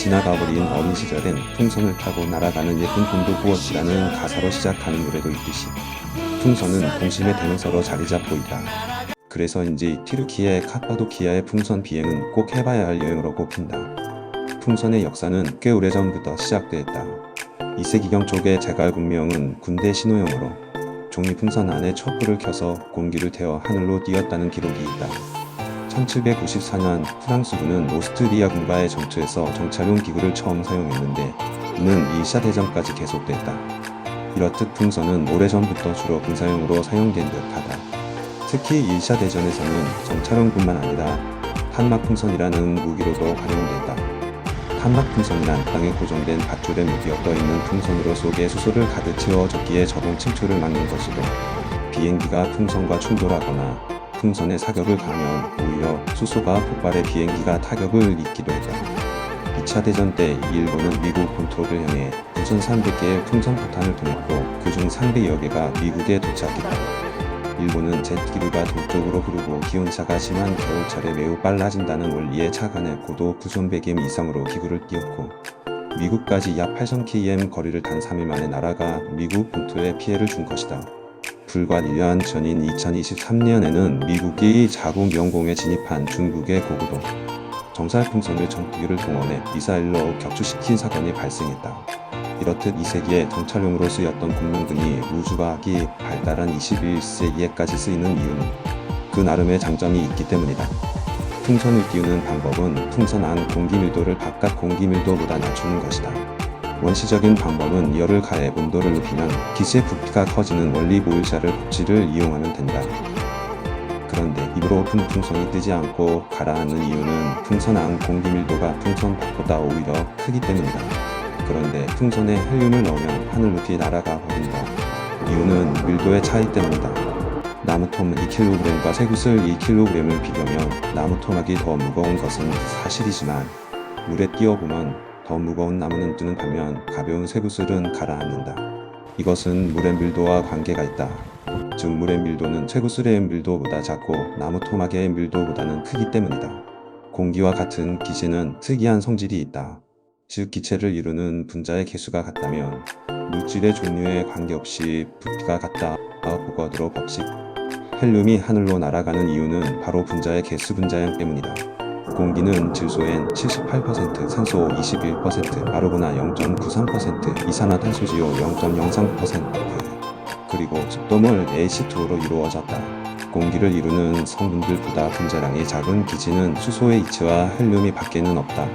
지나가버린 어린 시절엔 풍선을 타고 날아가는 예쁜 꿈도 꾸었지라는 가사로 시작하는 노래도 있듯이 풍선은 동심의 대명사로 자리 잡고 있다. 그래서인지 튀르키예 카파도키아의 풍선 비행은 꼭 해봐야 할 여행으로 꼽힌다. 풍선의 역사는 꽤 오래전부터 시작되었다. 2세기경 쪽의 제갈공명은 군대 신호용으로 종이풍선 안에 촛불을 켜서 공기를 태워 하늘로 띄었다는 기록이 있다. 1794년 프랑스군은 오스트리아 군과의 전투에서 정찰용 기구를 처음 사용했는데 이는 2차 대전까지 계속됐다. 이렇듯 풍선은 오래전부터 주로 군사용으로 사용된 듯하다. 특히 1차 대전에서는 정찰용뿐만 아니라 탄막풍선이라는 무기로도 활용된다. 탄막풍선이란 땅에 고정된 밧줄에 묶여 떠있는 풍선으로 속에 수소를 가득 채워 적기의 저동 침투를 막는 것으로 비행기가 풍선과 충돌하거나 풍선의 사격을 가하면 오히려 수소가 폭발해 비행기가 타격을 입기도 했다. 2차 대전 때 일본은 미국 본토를 향해 9,300개의 풍선포탄을 보냈고 그중 300여 개가 미국에 도착했다. 일본은 제트기류가 동쪽으로 흐르고 기온차가 심한 겨울철에 매우 빨라진다는 원리에 착안해 고도 9,100m 이상으로 기구를 띄웠고 미국까지 약 8,000km 거리를 단 3일 만에 날아가 미국 본토에 피해를 준 것이다. 불과 1년 전인 2023년에는 미국이 자국 영공에 진입한 중국의 고고도 정찰풍선을 전투기를 동원해 미사일로 격추시킨 사건이 발생했다. 이렇듯 2세기에 정찰용으로 쓰였던 공명등이 우주과학이 발달한 21세기에까지 쓰이는 이유는 그 나름의 장점이 있기 때문이다. 풍선을 띄우는 방법은 풍선 안 공기 밀도를 바깥 공기 밀도보다 낮추는 것이다. 원시적인 방법은 열을 가해 온도를 높이면 기체의 부피가 커지는 원리 보일샤를 법칙을 이용하면 된다. 그런데 입으로 오픈 풍선이 뜨지 않고 가라앉는 이유는 풍선 안 공기 밀도가 풍선 밖보다 오히려 크기 때문이다. 그런데 풍선에 헬륨을 넣으면 하늘 높이 날아가 버린다. 이유는 밀도의 차이 때문이다. 나무톰 2kg과 쇠구슬 2kg을 비교하면 나무토막이 더 무거운 것은 사실이지만 물에 띄워보면 더 무거운 나무는 뜨는 반면 가벼운 쇠구슬은 가라앉는다. 이것은 물의 밀도와 관계가 있다. 즉 물의 밀도는 쇠구슬의 밀도보다 작고 나무토막의 밀도보다는 크기 때문이다. 공기와 같은 기체는 특이한 성질이 있다. 즉 기체를 이루는 분자의 개수가 같다면 물질의 종류에 관계없이 부피가 같다. 보거드로 법칙. 헬륨이 하늘로 날아가는 이유는 바로 분자의 개수 분자량 때문이다. 공기는 질소엔 78%, 산소 21%, 아르고나 0.93%, 이산화탄소지요 0.03%, 그리고 습도물 H2로 이루어졌다. 공기를 이루는 성분들보다 분자량이 작은 기체는 수소의 이치와 헬륨이 밖에는 없다.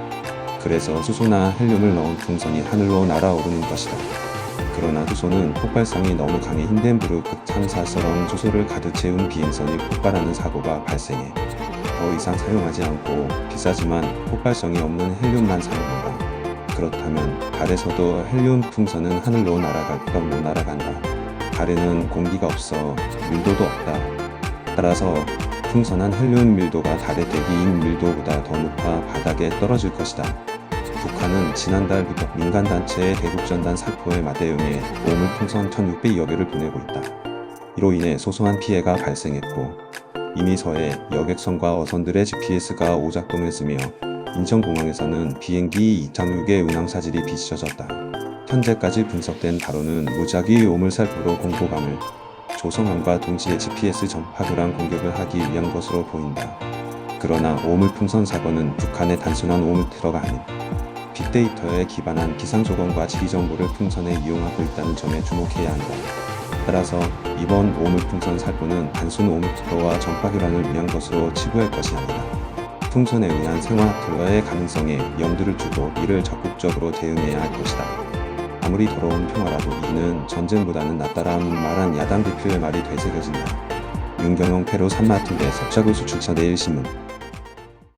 그래서 수소나 헬륨을 넣은 풍선이 하늘로 날아오르는 것이다. 그러나 수소는 폭발성이 너무 강해 힌덴부르크 탐사선처럼 수소를 가득 채운 비행선이 폭발하는 사고가 발생해 더 이상 사용하지 않고 비싸지만 폭발성이 없는 헬륨만 사용한다. 그렇다면 달에서도 헬륨 풍선은 하늘로 날아갈까 못 날아간다. 달에는 공기가 없어 밀도도 없다. 따라서 풍선한 헬륨 밀도가 달의 대기인 밀도보다 더 높아 바닥에 떨어질 것이다. 북한은 지난달부터 민간단체의 대국전단 살포에 맞대응해 오물풍선 1,600여 개를 보내고 있다. 이로 인해 소소한 피해가 발생했고 이미 서해 여객선과 어선들의 GPS가 오작동했으며 인천공항에서는 비행기 이착륙의 운항사질이 비춰졌다. 현재까지 분석된 바로는 무작위 오물살포로 공포감을 조성함과 동시에 GPS 전파교란 공격을 하기 위한 것으로 보인다. 그러나 오물풍선 사고는 북한의 단순한 오물테러가 아닌 빅데이터에 기반한 기상조건과 지리정보를 풍선에 이용하고 있다는 점에 주목해야 한다. 따라서 이번 오물풍선 살포는 단순 오물테러와 전파교란을 위한 것으로 치부할 것이 아니다. 풍선에 의한 생화학 테러의 가능성에 염두를 두고 이를 적극적으로 대응해야 할 것이다. 아무리 더러운 평화라도 이는 전쟁보다는 낫다라는 말한 야당 대표의 말이 되새겨진다. 윤경영 페루 산마통대 섭자구 수출처 내일신문